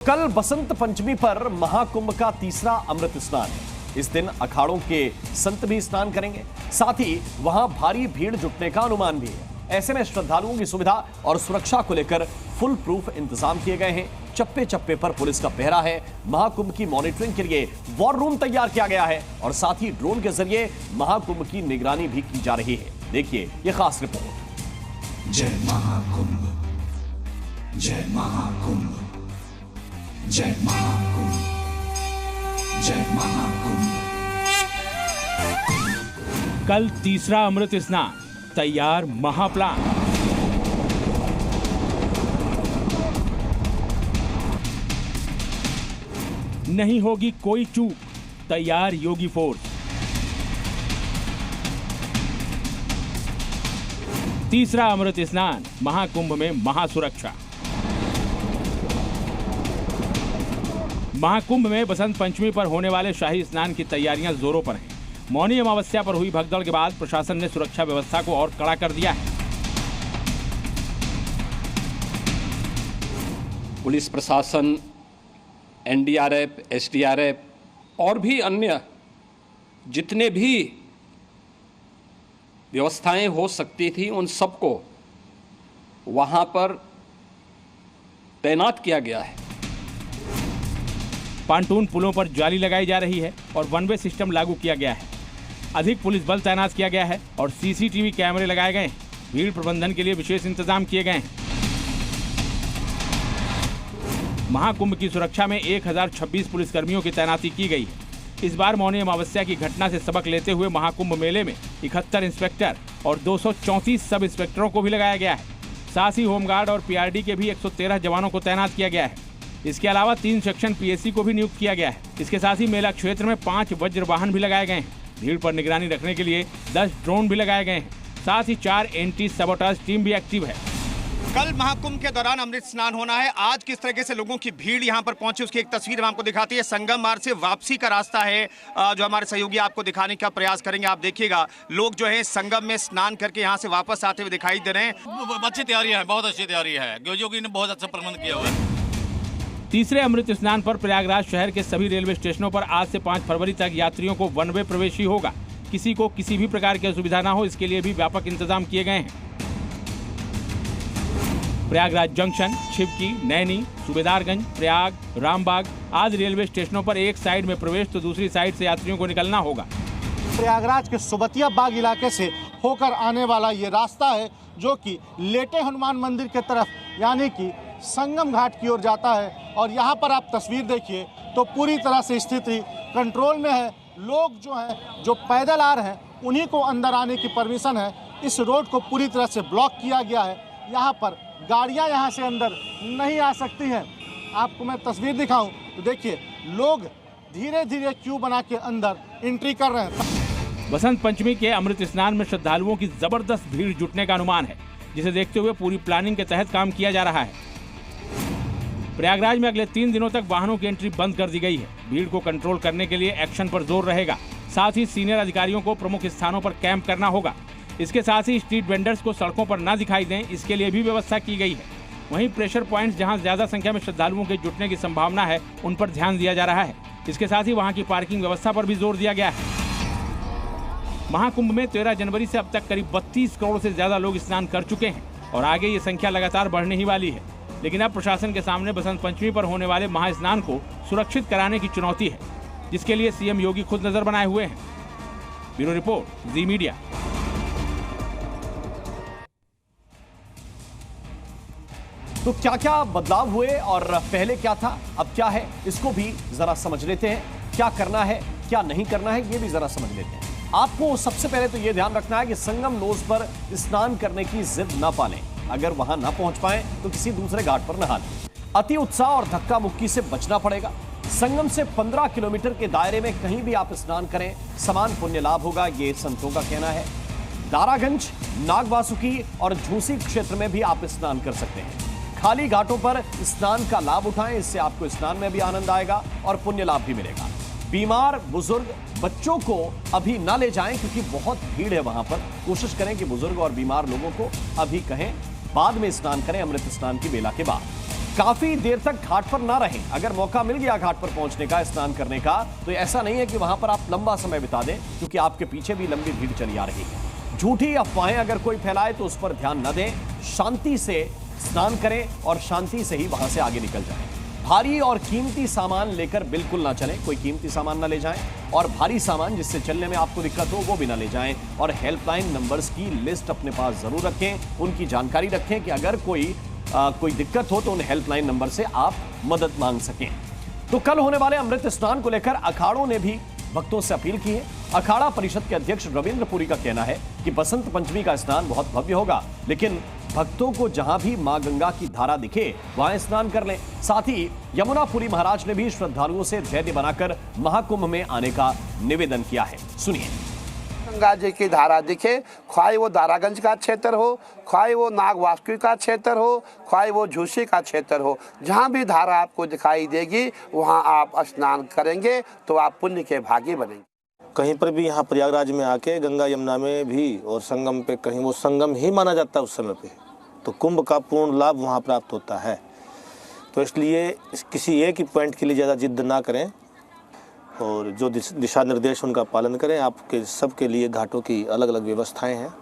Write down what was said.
कल बसंत पंचमी पर महाकुंभ का तीसरा अमृत स्नान है। इस दिन अखाड़ों के संत भी स्नान करेंगे, साथ ही वहां भारी भीड़ जुटने का अनुमान भी है। ऐसे में श्रद्धालुओं की सुविधा और सुरक्षा को लेकर फुल प्रूफ इंतजाम किए गए हैं। चप्पे चप्पे पर पुलिस का पहरा है। महाकुंभ की मॉनिटरिंग के लिए वॉर रूम तैयार किया गया है और साथ ही ड्रोन के जरिए महाकुंभ की निगरानी भी की जा रही है। देखिए ये खास रिपोर्ट। जय महाकुंभ, जय महाकुंभ, जय महाकुंभ, जय महाकुंभ। कल तीसरा अमृत स्नान, तैयार महाप्लान। नहीं होगी कोई चूक, तैयार योगी फोर्स। तीसरा अमृत स्नान, महाकुंभ में महासुरक्षा। महाकुंभ में बसंत पंचमी पर होने वाले शाही स्नान की तैयारियां जोरों पर हैं। मौनी अमावस्या पर हुई भगदड़ के बाद प्रशासन ने सुरक्षा व्यवस्था को और कड़ा कर दिया है। पुलिस प्रशासन, एनडीआरएफ, एसडीआरएफ और भी अन्य जितने भी व्यवस्थाएं हो सकती थी उन सबको वहां पर तैनात किया गया है। पांटून पुलों पर जाली लगाई जा रही है और वन वे सिस्टम लागू किया गया है। अधिक पुलिस बल तैनात किया गया है और सीसीटीवी कैमरे लगाए गए हैं। भीड़ प्रबंधन के लिए विशेष इंतजाम किए गए हैं। महाकुंभ की सुरक्षा में 1026 पुलिसकर्मियों की तैनाती की गई है। इस बार मौनी अमावस्या की घटना से सबक लेते हुए महाकुंभ मेले में 71 इंस्पेक्टर और 234 सब इंस्पेक्टरों को भी लगाया गया है। साथ ही होमगार्ड और पीआरडी के भी 113 जवानों को तैनात किया गया है। इसके अलावा 3 सेक्शन पीएससी को भी नियुक्त किया गया है। इसके साथ ही मेला क्षेत्र में 5 वज्र वाहन भी लगाए गए हैं। भीड़ पर निगरानी रखने के लिए 10 ड्रोन भी लगाए गए हैं। साथ ही 4 एंटी सबोटाज टीम भी एक्टिव है। कल महाकुंभ के दौरान अमृत स्नान होना है। आज किस तरीके से लोगों की भीड़ यहां पर पहुंची उसकी एक तस्वीर हम आपको दिखाती है। संगम मार्ग से वापसी का रास्ता है जो हमारे सहयोगी आपको दिखाने का प्रयास करेंगे। आप देखिएगा लोग जो है संगम में स्नान करके यहां से वापस आते हुए दिखाई दे रहे हैं। अच्छी तैयारी है, बहुत अच्छी तैयारी है। योगी ने बहुत अच्छा प्रबंध किया हुआ है। तीसरे अमृत स्नान पर प्रयागराज शहर के सभी रेलवे स्टेशनों पर आज से 5 फरवरी तक यात्रियों को वन वे प्रवेश ही होगा। किसी को किसी भी प्रकार की असुविधा न हो, इसके लिए भी व्यापक इंतजाम किए गए हैं। प्रयागराज जंक्शन, छिबकी, नैनी, सूबेदारगंज, प्रयाग, रामबाग आदि रेलवे स्टेशनों पर एक साइड में प्रवेश तो दूसरी साइड से यात्रियों को निकलना होगा। प्रयागराज के सुबतिया बाग इलाके से होकर आने वाला ये रास्ता है जो कि लेटे हनुमान मंदिर के तरफ यानी कि संगम घाट की ओर जाता है। और यहाँ पर आप तस्वीर देखिए तो पूरी तरह से स्थिति कंट्रोल में है। लोग जो हैं जो पैदल आ रहे हैं उन्हीं को अंदर आने की परमिशन है। इस रोड को पूरी तरह से ब्लॉक किया गया है। यहाँ पर गाड़ियाँ यहाँ से अंदर नहीं आ सकती हैं। आपको मैं तस्वीर दिखाऊं तो देखिए लोग धीरे धीरे क्यू बना के अंदर एंट्री कर रहे हैं। बसंत पंचमी के अमृत स्नान में श्रद्धालुओं की जबरदस्त भीड़ जुटने का अनुमान है, जिसे देखते हुए पूरी प्लानिंग के तहत काम किया जा रहा है। प्रयागराज में अगले 3 दिनों तक वाहनों की एंट्री बंद कर दी गई है। भीड़ को कंट्रोल करने के लिए एक्शन पर जोर रहेगा। साथ ही सीनियर अधिकारियों को प्रमुख स्थानों पर कैंप करना होगा। इसके साथ ही स्ट्रीट वेंडर्स को सड़कों पर न दिखाई दें, इसके लिए भी व्यवस्था की गई है। वहीं प्रेशर पॉइंट्स जहां ज्यादा संख्या में श्रद्धालुओं के जुटने की संभावना है, उन पर ध्यान दिया जा रहा है। इसके साथ ही वहां की पार्किंग व्यवस्था पर भी जोर दिया गया है। महाकुंभ में 13 जनवरी से अब तक करीब 32 करोड़ से ज्यादा लोग स्नान कर चुके हैं और आगे ये संख्या लगातार बढ़ने ही वाली है। लेकिन अब प्रशासन के सामने बसंत पंचमी पर होने वाले महास्नान को सुरक्षित कराने की चुनौती है, जिसके लिए सीएम योगी खुद नजर बनाए हुए हैं। ब्यूरो रिपोर्ट, जी मीडिया। तो क्या क्या बदलाव हुए और पहले क्या था, अब क्या है, इसको भी जरा समझ लेते हैं। क्या करना है, क्या नहीं करना है, ये भी जरा समझ लेते हैं। आपको सबसे पहले तो ये ध्यान रखना है कि संगम नोज पर स्नान करने की जिद ना पालें। अगर वहां ना पहुंच पाए तो किसी दूसरे घाट पर नहा लें। अति उत्साह और धक्का मुक्की से बचना पड़ेगा। संगम से 15 किलोमीटर के दायरे में कहीं भी आप स्नान करें, समान पुण्य लाभ होगा, ये संतों का कहना है। दारागंज, नागवासुकी और झूसी क्षेत्र में भी आप स्नान कर सकते हैं। खाली घाटों पर स्नान का लाभ उठाएं, इससे आपको स्नान में भी आनंद आएगा और पुण्य लाभ भी मिलेगा। बीमार, बुजुर्ग, बच्चों को अभी ना ले जाएं क्योंकि बहुत भीड़ है वहां पर। कोशिश करें कि बुजुर्ग और बीमार लोगों को अभी कहें, बाद में स्नान करें अमृत स्नान की बेला के बाद। काफी देर तक घाट पर ना रहें। अगर मौका मिल गया घाट पर पहुंचने का, स्नान करने का, तो ऐसा नहीं है कि वहां पर आप लंबा समय बिता दें, क्योंकि आपके पीछे भी लंबी भीड़ चली आ रही है। झूठी अफवाहें अगर कोई फैलाए तो उस पर ध्यान न दें, शांति से स्नान करें और शांति से ही वहां से आगे निकल जाएं। भारी और कीमती सामान लेकर बिल्कुल ना चलें, कोई कीमती सामान ना ले जाएं, और भारी सामान जिससे चलने में आपको दिक्कत हो वो भी ना ले जाएं। और हेल्पलाइन नंबर्स की लिस्ट अपने पास जरूर रखें, उनकी जानकारी रखें कि अगर कोई दिक्कत हो तो उन हेल्पलाइन नंबर से आप मदद मांग सकें। तो कल होने वाले अमृत स्नान को लेकर अखाड़ों ने भी भक्तों से अपील की है। अखाड़ा परिषद के अध्यक्ष रविंद्र पुरी का कहना है कि बसंत पंचमी का स्नान बहुत भव्य होगा, लेकिन भक्तों को जहां भी मां गंगा की धारा दिखे वहां स्नान कर लें। साथ ही यमुनापुरी महाराज ने भी श्रद्धालुओं से धैर्य बनाकर महाकुंभ में आने का निवेदन किया है। सुनिए। गंगा जी की धारा दिखे, ख्वाही वो दारागंज का क्षेत्र हो, ख्वाही वो नागवासुकी का क्षेत्र हो, ख्वाही वो झूसी का क्षेत्र हो, जहाँ भी धारा आपको दिखाई देगी वहाँ आप स्नान करेंगे तो आप पुण्य के भागी बनेंगे। कहीं पर भी यहाँ प्रयागराज में आके गंगा यमुना में भी और संगम पे कहीं वो संगम ही माना जाता है उस समय पे, तो कुंभ का पूर्ण लाभ वहाँ प्राप्त होता है। तो इसलिए किसी एक ही पॉइंट के लिए ज़्यादा जिद ना करें और जो दिशा निर्देश उनका पालन करें। आपके सबके लिए घाटों की अलग अलग व्यवस्थाएं हैं।